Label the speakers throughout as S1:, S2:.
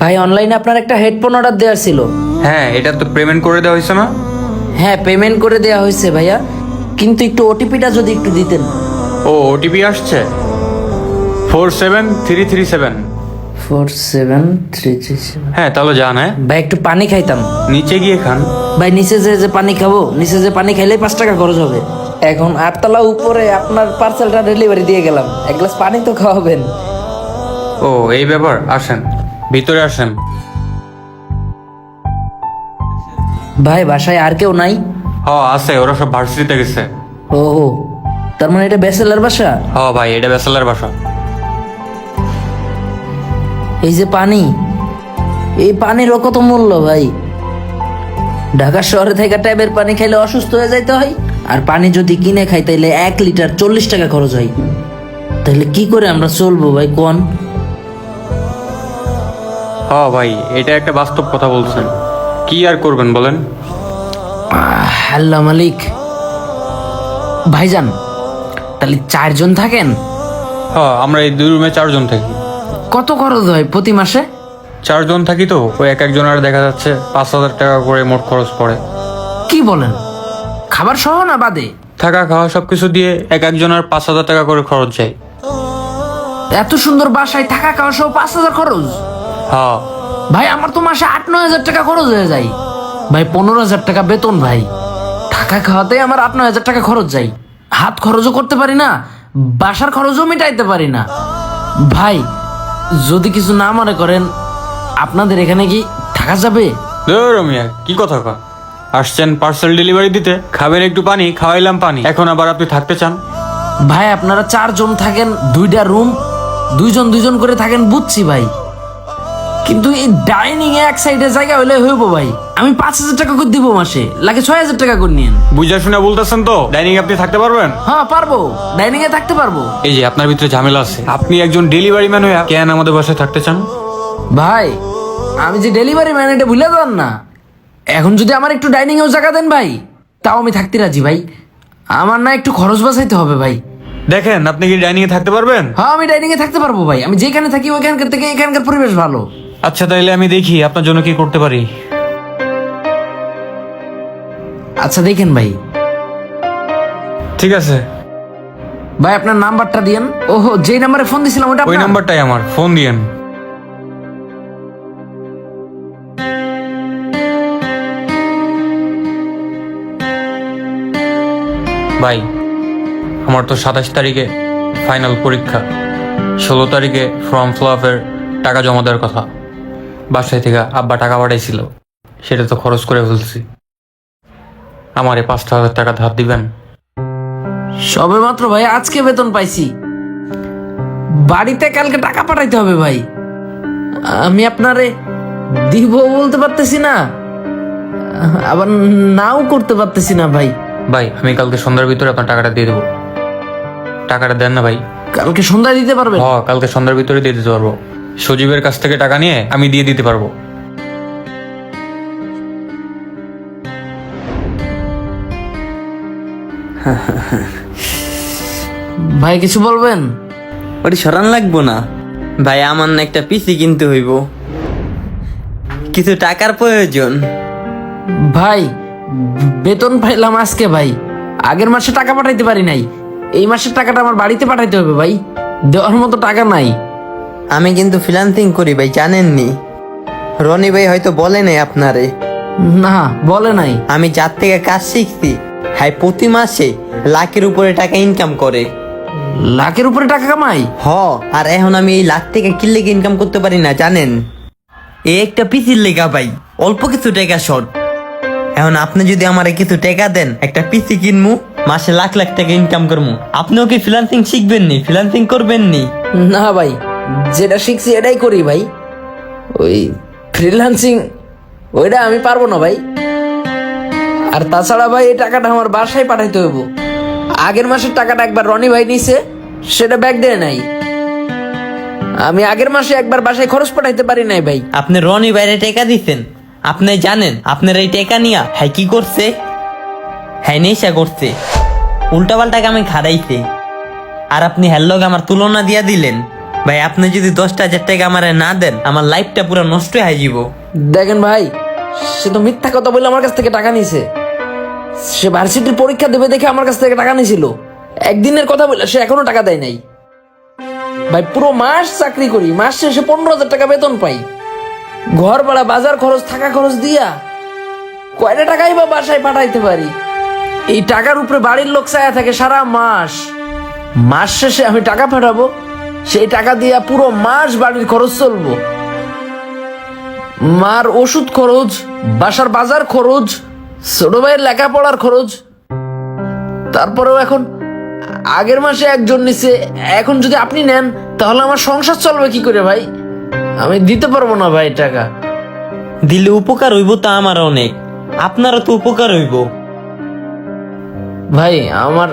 S1: ভাই অনলাইনে আপনার একটা হেডফোন অর্ডার দেওয়ার ছিল।
S2: হ্যাঁ, এটা তো পেমেন্ট করে দেওয়া হয়েছে না?
S1: হ্যাঁ পেমেন্ট করে দেওয়া হয়েছে ভাইয়া, কিন্তু একটু ওটিপিটা যদি একটু দিতেন।
S2: ও ওটিপি আসছে 47337।
S1: 47337।
S2: হ্যাঁ তাহলে যান। হ্যাঁ
S1: ভাই একটু পানি খাইতাম।
S2: নিচে গিয়ে খান।
S1: ভাই নিচে যে পানি খাবো, নিচে যে পানি খাইলেই 5 টাকা খরচ হবে। এখন 8 তলা উপরে আপনার পার্সেলটা ডেলিভারি দিয়ে গেলাম, এক গ্লাস পানি তো খাওয়াবেন।
S2: ও এই ব্যাপার, আসেন ভিতরে আসেন।
S1: ভাই বাসায় আর কেউ নাই?
S2: আছে, ওরা সব ভার্সিটিতে গেছে।
S1: ও তার মানে এটা ব্যাচেলার বাসা?
S2: ভাই এটা ব্যাচেলার বাসা।
S1: এই যে পানি, এই পানিরও কত মূল্য ভাই। ঢাকা শহরে থেকে ট্যাবের পানি খাইলে অসুস্থ হয়ে যাইতে হয়, আর পানি যদি কিনে খাই তাইলে 1 লিটার 40 টাকা খরচ হয়। তাহলে কি করে আমরা চলবো ভাই কোন?
S2: ভাই এটা একটা বাস্তব কথা বলছেন, কি আর করবেন বলেন।
S1: আল্লাহ মালিক। ভাইজান তাহলে 4 জন থাকেন?
S2: আমরা এই 2 রুমে 4 জন থাকি।
S1: কত খরচ হয় প্রতি মাসে?
S2: 4 জন থাকি তো ওই এক একজনের দেখা যাচ্ছে 5,000 টাকা করে মোট খরচ পড়ে।
S1: কি বলেন, খাবার সহ না বাদে?
S2: থাকা খাওয়া সবকিছু দিয়ে এক একজনের 5,000 টাকা করে খরচ যায়।
S1: এত সুন্দর বাসায় থাকা খাওয়া সহ 5,000 খরচ?
S2: হ্যাঁ
S1: ভাই আমার তো মাসে 8-9 হাজার টাকা খরচ হয়ে যায়। ভাই 15,000 টাকা বেতন ভাই, থাকা খাওয়াতে আমার 8-9 হাজার টাকা খরচ যায়। হাত খরচও করতে পারি না, বাসার খরচও মেটাইতে পারি না। ভাই যদি কিছু না মনে করেন, আপনাদের এখানে কি থাকা যাবে?
S2: রমিয়া কি কথা কন, আসছেন পার্সেল ডেলিভারি দিতে, খাবেন একটু পানি, খাওয়াইলাম পানি, এখন আবার আপনি থাকতে চান?
S1: ভাই আপনারা 4 জন থাকেন, 2টা রুম, 2 জন 2 জন করে থাকেন বুঝছি ভাই, কিন্তু এই ডাইনিং এ এক সাইডে জায়গা হলে হইব ভাই। আমি 5,000 টাকা করে দিব মাসে, লাগে 6,000 টাকা করে নিন।
S2: বুঝা শুনে বলতেছেন তো, ডাইনিং আপনি থাকতে পারবেন?
S1: হ্যাঁ পারবো, ডাইনিং এ থাকতে পারবো।
S2: এই যে আপনার ভিতরে ঝামেলা আছে, আপনি একজন ডেলিভারি ম্যান হইয়া কেন আমাদের বাসায় থাকতে চান?
S1: ভাই আমি যে ডেলিভারি ম্যান এটা ভুলে যান না। এখন যদি আমার একটু ডাইনিং এও জায়গা দেন ভাই, তাও আমি থাকতে রাজি ভাই। আমার না একটু খরচ বাঁচাইতে হবে ভাই।
S2: দেখেন আপনি কি ডাইনিং এ থাকতে পারবেন?
S1: হ্যাঁ আমি ডাইনিং এ থাকতে পারবো ভাই, আমি যেখানে থাকি ওইখানকার থেকে এখানকার পরিবেশ ভালো।
S2: আচ্ছা তাইলে আমি দেখি আপনার জন্য কি করতে পারি।
S1: আচ্ছা দেখেন ভাই।
S2: ঠিক আছে
S1: ভাই আপনার নাম্বারটা দিয়েন। ওহো যেই নাম্বারে ফোন দিছিলাম ওটা
S2: ওই
S1: আপনার?
S2: নাম্বারটাই আমার, ফোন দিয়েন। ভাই আমার তো 27 তারিখে ফাইনাল পরীক্ষা, 16 তারিখে ফর্ম ফিল আপের টাকা জমা দেওয়ার কথা। বাসায় থেকে আব্বা টাকা পাঠাইছিল, সেটা তো খরচ করে ফেলছি। আমারে 5,000 টাকা ধার দিবেন?
S1: সবে মাত্র ভাই আজকে বেতন পাইছি, বাড়িতে কালকে টাকা পাঠাইতে হবে ভাই। আমি আপনারে দিব বলতে পারতেছি না, আবার নাও করতে পারতেছি না ভাই।
S2: ভাই আমি কালকে সন্ধ্যার ভিতরে আপনার টাকাটা দিয়ে দেবো। টাকাটা দেন না ভাই।
S1: কালকে সন্ধ্যায় দিতে পারবেন?
S2: কালকে সন্ধ্যার ভিতরে দিয়ে দিতে পারবো। সজীবের কাছ থেকে টাকা নিয়ে আমি দিয়ে দিতে পারবো।
S1: ভাই কিছু বলবেন?
S3: ওটি সরান লাগবো না ভাই, আমার না একটা পিসি কিনতে হইব, কিছু টাকার প্রয়োজন।
S1: ভাই বেতন পাইলাম আজকে ভাই, আগের মাসে টাকা পাঠাইতে পারি নাই, এই মাসের টাকাটা আমার বাড়িতে পাঠাইতে হবে ভাই, দেওয়ার মতো টাকা নাই।
S3: আমি কিন্তু ফ্রিল্যান্সিং করি ভাই, জানেননি? রনি ভাই হয়তো বলে নাই আপনারে।
S1: না বলে নাই।
S3: আমি যার থেকে কাজ শিখছি, হ্যাঁ প্রতি মাসে লাখের উপরে টাকা ইনকাম করে।
S1: লাখের উপরে টাকা কামাই?
S3: আর এখন আমি এই লাখ থেকে কি লেগে ইনকাম করতে পারি না জানেন? এই একটা পিসির লেগা ভাই, অল্প কিছু টাকা শর্ট। এখন আপনি যদি আমারে কিছু টাকা দেন, একটা পিসি কিনমু, মাসে লাখ লাখ টাকা ইনকাম করবো। আপনিও কি ফ্রিল্যান্সিং শিখবেন নি, ফ্রিল্যান্সিং করবেন নি?
S1: না ভাই, যেটা শিখছি এটাই করি ভাই, ওই ফ্রিল্যান্সিং ওইটা আমি পারবো না ভাই। আর তাছাড়া ভাই এই টাকাটা আমার বাসায় পাঠাইতে হইব। আগের মাসের টাকাটা একবার রনি ভাই নিছে, সেটা ব্যাক দেয় নাই। আমি আগের মাসে একবার বাসায় খরচ পাঠাইতে পারি নাই ভাই।
S3: আপনি রনি বাইরে টাকা দিচ্ছেন, আপনি জানেন আপনার এই টাকা নিয়া হ্যাঁ কি করছে? হ্যাঁ নেশা করছে, উল্টা পাল্টা আমি খাড়াইছে। আর আপনি হ্যার লগে আমার তুলনা দিয়া দিলেন, ভাই আপনি যদি 10,000 টাকা আমার না দেন, আমার লাইফটা পুরো নষ্ট হয়ে যাব।
S1: দেখেন ভাই, সে তো মিথ্যা কথা বলে আমার কাছ থেকে টাকা নিছে। সে ভার্সিটির পরীক্ষা দেবে দেখে আমার কাছ থেকে টাকা নিয়েছিল। একদিনের কথা বলে সে এখনো টাকা দেয় নাই। ভাই পুরো মাস চাকরি করি, মাস শেষে 15,000 টাকা বেতন পাই। ঘর ভাড়া, বাজার খরচ, থাকা খরচ দিয়া কয়টা টাকাই বা বাসায় পাঠাইতে পারি। এই টাকার উপরে বাড়ির লোক চায়া থাকে সারা মাস। মাস শেষে আমি টাকা পাঠাবো, সেই টাকা দিয়া পুরো মাস বাড়ির খরচ চলবো। মার ওষুধ খরচ, বাসার বাজার খরচ, ছোট ভাইয়ের লেখাপড়ার খরচ। তারপরেও এখন আগের মাসে একজন নিছে, এখন যদি আপনি নেন তাহলে আমার সংসার চলবে কি করে ভাই? আমি দিতে পারবো না ভাই টাকা।
S3: দিলে উপকার হইব তা আমার অনেক, আপনারও তো উপকার হইব।
S1: ভাই আমার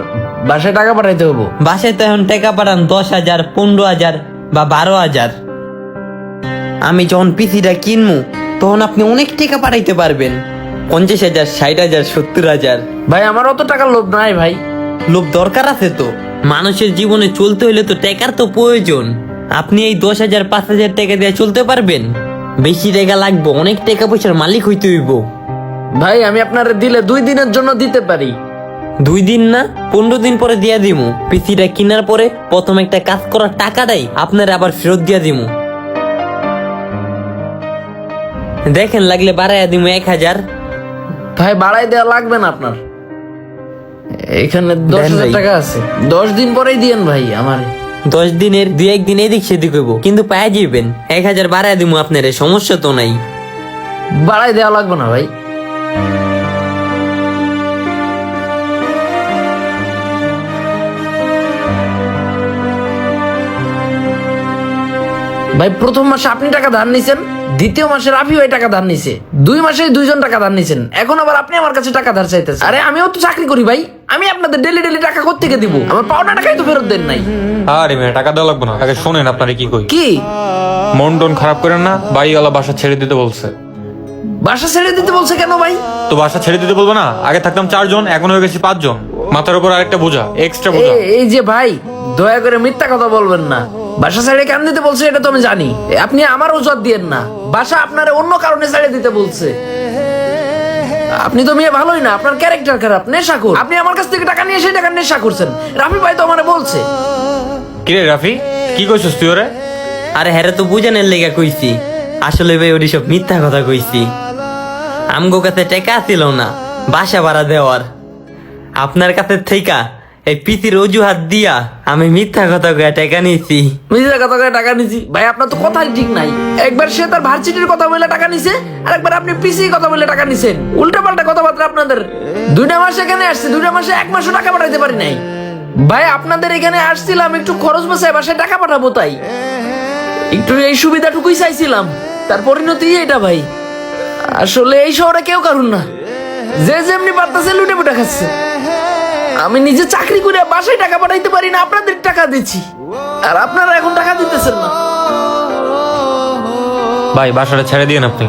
S1: বাসায় টাকা পাঠাইতে হবো।
S3: বাসায় তো এখন টাকা পাঠান 10,000, 15,000 বা 12,000। আমি যখন পিসিটা কিনবো তখন আপনি অনেক টাকা পাঠাইতে পারবেন, 50,000, 60,000, 70,000।
S1: ভাই আমার অত টাকার লোভ নাই ভাই।
S3: লোভ দরকার আছে তো, মানুষের জীবনে চলতে হইলে তো টাকার তো প্রয়োজন। আপনি এই 10,000, 5,000 টাকা দিয়ে চলতে পারবেন? বেশি টাকা লাগবে, অনেক টাকা পয়সার মালিক হইতে হইব।
S1: ভাই আমি আপনার দিলে 2 দিনের জন্য দিতে পারি।
S3: 2 দিন না, 15 দিন পরে দিয়া দিমু। পিসিটা কেনার পরে প্রথম একটা কাজ করার টাকাটাই আপনার আবার ফেরত দিয়া দিমু। দেখেন লাগলে বাড়াইয়া দিমু 1,000।
S1: ভাই বাড়াই দেওয়া লাগবে না আপনার, এখানে 10,000 টাকা আছে। 10 দিন পরেই দিয়েন ভাই আমার।
S3: 10 দিনের 2-1 দিন এদিক সেদিক হইব, কিন্তু পায়ে যাবেন। 1,000 বাড়াইয়া দিমু আপনারে, সমস্যা তো নাই।
S1: বাড়াই দেওয়া লাগবে না ভাই। ভাই প্রথম মাসে আপনি টাকা ধার নিছেন, দ্বিতীয় মাসে রাফি ভাই টাকা ধার নিছে, 2 মাসে 2 জন টাকা ধার নিছেন, এখন আবার আপনি আমার কাছে টাকা ধার চাইতেছেন। আরে আমিও তো চাকরি করি ভাই, আমি আপনাদের ডেলি ডেলি টাকা কোত্থেকে দিব? আমার পাওনা টাকাই তো ফেরত দেন নাই।
S2: আরে মেয়ে, টাকা দেওয়া লাগবে না, আগে শোনেন আপনারে কি কই।
S1: কি?
S2: মন টন খারাপ করেন না, বাড়িওয়ালা বাসা ছেড়ে দিতে বলছে।
S1: বাসা ছেড়ে দিতে বলছে কেন ভাই?
S2: তো বাসা ছেড়ে দিতে বলবো না? আগে থাকতাম 4 জন, এখন হয়ে গেছি 5 জন। মাথার উপর আরেকটা বোঝা, এক্সট্রা বোঝা।
S1: এই যে ভাই, দয়া করে মিথ্যা কথা বলবেন না। বাসা ছেড়ে কেন দিতে বলছে এটা তো আমি জানি। আপনি আমার অজুহাত দিয়েন না। বাসা আপনারে অন্য কারণে ছেড়ে দিতে বলছে। আপনি তো মেয়ে ভালোই না, আপনার ক্যারেক্টার খারাপ, নেশাখোর। আপনি আমার কাছ থেকে টাকা নিয়ে সেই টাকা নেশা করছেন। রাফি ভাই তো আমারে বলছে।
S2: কিরে রাফি, কি কইছস তুই ওরে?
S3: আরে হ্যাঁ তো বুঝানোর লেগে কইছি, আসলে ভাই ওরি সব মিথ্যা কথা কইছি। আমগো কাছে টাকা ছিল না বাসা ভাড়া দেওয়ার, আপনার কাছে থেকে এই পিসির অজুহাত দিয়া আমি মিথ্যা কথা কয়ে টাকা নিয়েছি।
S1: মিথ্যা কথা করে টাকা নিছি ভাই, আপনার তো কথাই ঠিক নাই। একবার সে তার ভার্সিটির কথা বলে টাকা নিছে, আর একবার আপনি পিসি কথা বলে টাকা নিছেন। উল্টা পাল্টা কথাবার্তা আপনাদের। 2টা মাস এখানে আসছে, 2টা মাসে 1 মাসও টাকা পাঠাইতে পারি নাই। ভাই আপনাদের এখানে আসছিলাম একটু খরচ বাঁচায় বাসায় টাকা পাঠাবো, তাই একটু এই সুবিধাটুকুই চাইছিলাম। তার পরিণতি এটা ভাই। আসলে এই শহরে কেউ কারুন না, যে যেমনি পারতেছে লুটে পুটে খাচ্ছে। আমি নিজে চাকরি করে বাসায় টাকা পাঠাইতে পারি না, আপনাদের টাকা দিচ্ছি, আর আপনারা এখন টাকা দিতেছেন না।
S2: ভাই বাসাটা ছেড়ে দিয়েন আপনি।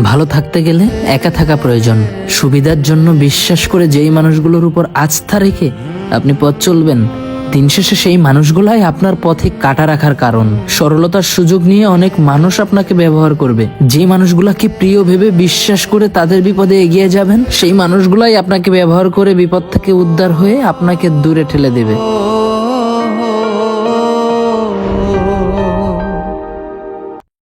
S4: ভালো থাকতে গেলে একা থাকা প্রয়োজন। সুবিধার জন্য বিশ্বাস করে যেই মানুষগুলোর উপর আস্থা রেখে আপনি পথ চলবেন, দিন শেষে সেই মানুষগুলাই আপনার পথে কাটা রাখার কারণ। সরলতার সুযোগ নিয়ে অনেক মানুষ আপনাকে ব্যবহার করবে। যে মানুষগুলাকে প্রিয় ভেবে বিশ্বাস করে তাদের বিপদে এগিয়ে যাবেন, সেই মানুষগুলাই আপনাকে ব্যবহার করে বিপদ থেকে উদ্ধার হয়ে আপনাকে দূরে ঠেলে দেবে।